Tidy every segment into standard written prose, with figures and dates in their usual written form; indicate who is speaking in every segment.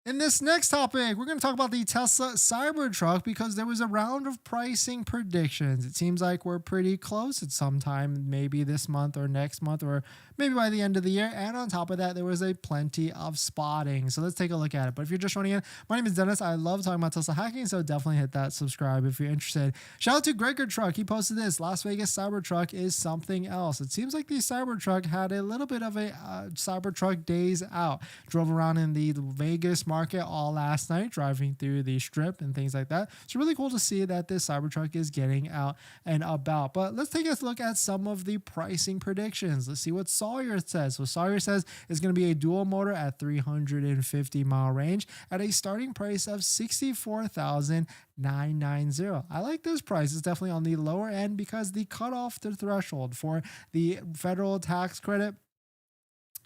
Speaker 1: In this next topic, we're going to talk about the Tesla Cybertruck because there was a round of pricing predictions. It seems like we're pretty close at some time, maybe this month or next month, or maybe by the end of the year. And on top of that, there was a plenty of spotting. So let's take a look at it. But if you're just joining in, my name is Dennis. I love talking about Tesla hacking, so definitely hit that subscribe if you're interested. Shout out to Gregor Truck. He posted this: Las Vegas Cybertruck is something else. It seems like the Cybertruck had a little bit of a Cybertruck days out. Drove around in the Vegas market all last night, driving through the strip and things like that. It's really cool to see that this Cybertruck is getting out and about. But let's take a look at some of the pricing predictions. Let's see what Sawyer says. So Sawyer says it's going to be a dual motor at 350-mile range at a starting price of $64,990. I like this price. It's definitely on the lower end because the cutoff, the threshold for the federal tax credit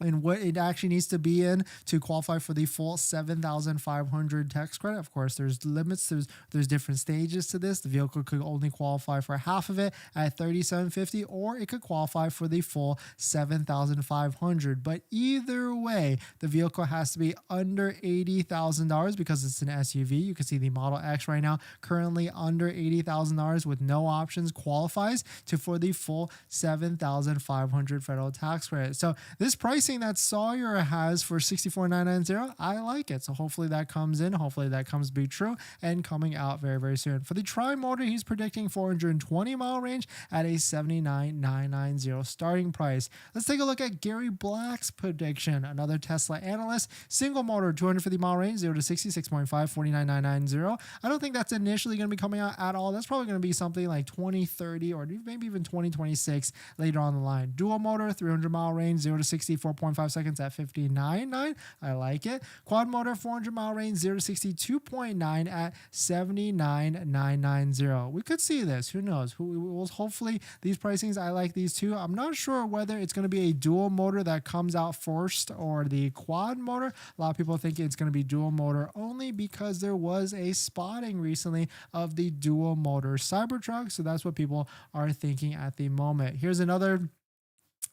Speaker 1: and what it actually needs to be in to qualify for the full 7,500 tax credit. Of course, there's limits. There's different stages to this. The vehicle could only qualify for half of it at 3,750, or it could qualify for the full 7,500. But either way, the vehicle has to be under $80,000 because it's an SUV. You can see the Model X right now currently under $80,000 with no options qualifies for the full 7,500 federal tax credit. So this price that Sawyer has for $64,990, I like it. So hopefully that comes in. Hopefully that comes to be true and coming out very, very soon. For the tri-motor, he's predicting 420-mile range at a $79,990 starting price. Let's take a look at Gary Black's prediction. Another Tesla analyst. Single motor, 250-mile range, 0 to 60, 6.5, $49,990. I don't think that's initially going to be coming out at all. That's probably going to be something like 2030 or maybe even 2026 later on the line. Dual motor, 300-mile range, 0 to 60, 4.5 seconds at 59.9. I like it. Quad motor, 400-mile range, 0 to 62.9 at 79,990. We could see this. Who knows? Hopefully these pricings, I like these too. I'm not sure whether it's going to be a dual motor that comes out first or the quad motor. A lot of people think it's going to be dual motor only because there was a spotting recently of the dual motor Cybertruck. So that's what people are thinking at the moment. Here's another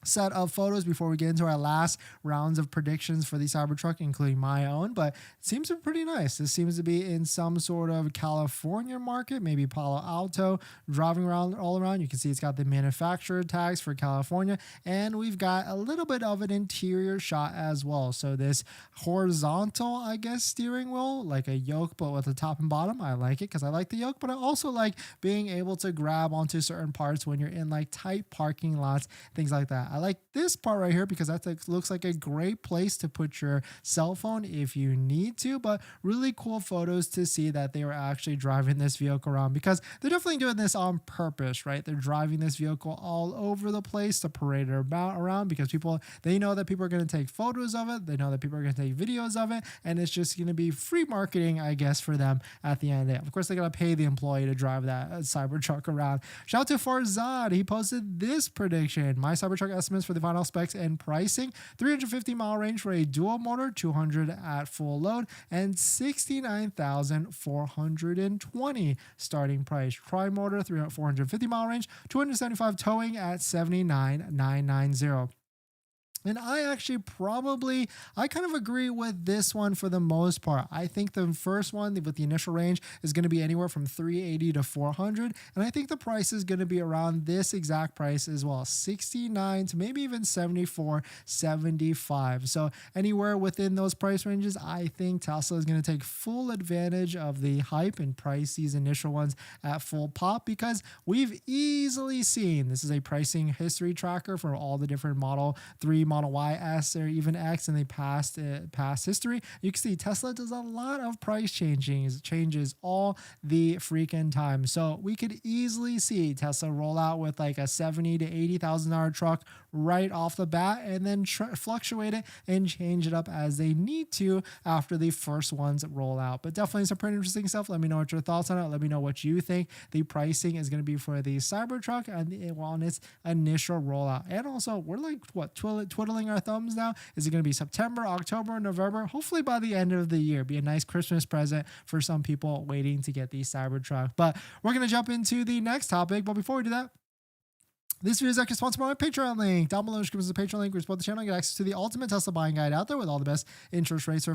Speaker 1: set of photos before we get into our last rounds of predictions for the Cybertruck, including my own, but it seems to be pretty nice. This seems to be in some sort of California market, maybe Palo Alto, driving around all around. You can see it's got the manufacturer tags for California, and we've got a little bit of an interior shot as well. So this horizontal, I guess, steering wheel, like a yoke, but with the top and bottom. I like it because I like the yoke, but I also like being able to grab onto certain parts when you're in like tight parking lots, things like that. I like this part right here because that looks like a great place to put your cell phone if you need to, but really cool photos to see that they were actually driving this vehicle around because they're definitely doing this on purpose, right? They're driving this vehicle all over the place to parade it around because they know that people are going to take photos of it. They know that people are going to take videos of it, and it's just going to be free marketing, I guess, for them at the end of the day. Of course, they got to pay the employee to drive that Cybertruck around. Shout out to Farzad. He posted this prediction. My Cybertruck estimates for the final specs and pricing: 350-mile range for a dual motor, 200 at full load, and 69,420 starting price. Tri-motor, 450-mile range, 275 towing at 79,990. And I kind of agree with this one for the most part. I think the first one with the initial range is going to be anywhere from 380 to 400. And I think the price is going to be around this exact price as well, 69 to maybe even 74, 75. So anywhere within those price ranges, I think Tesla is going to take full advantage of the hype and price these initial ones at full pop because we've easily seen, this is a pricing history tracker for all the different Model 3, Model Y, S, or even X in the past history. You can see Tesla does a lot of price changes all the freaking time. So we could easily see Tesla roll out with like a $70,000 to $80,000 truck right off the bat and then fluctuate it and change it up as they need to after the first ones roll out. But definitely some pretty interesting stuff. Let me know what your thoughts on it. Let me know what you think the pricing is going to be for the Cybertruck and on its initial rollout. And also, we're like, twiddling our thumbs now. Is it going to be September, October, November? Hopefully by the end of the year. Be a nice Christmas present for some people waiting to get the Cybertruck. But we're going to jump into the next topic. But before we do that, this video is actually sponsored by my Patreon link. Down below in the description is the Patreon link where you support the channel and get access to the ultimate Tesla buying guide out there with all the best interest rates for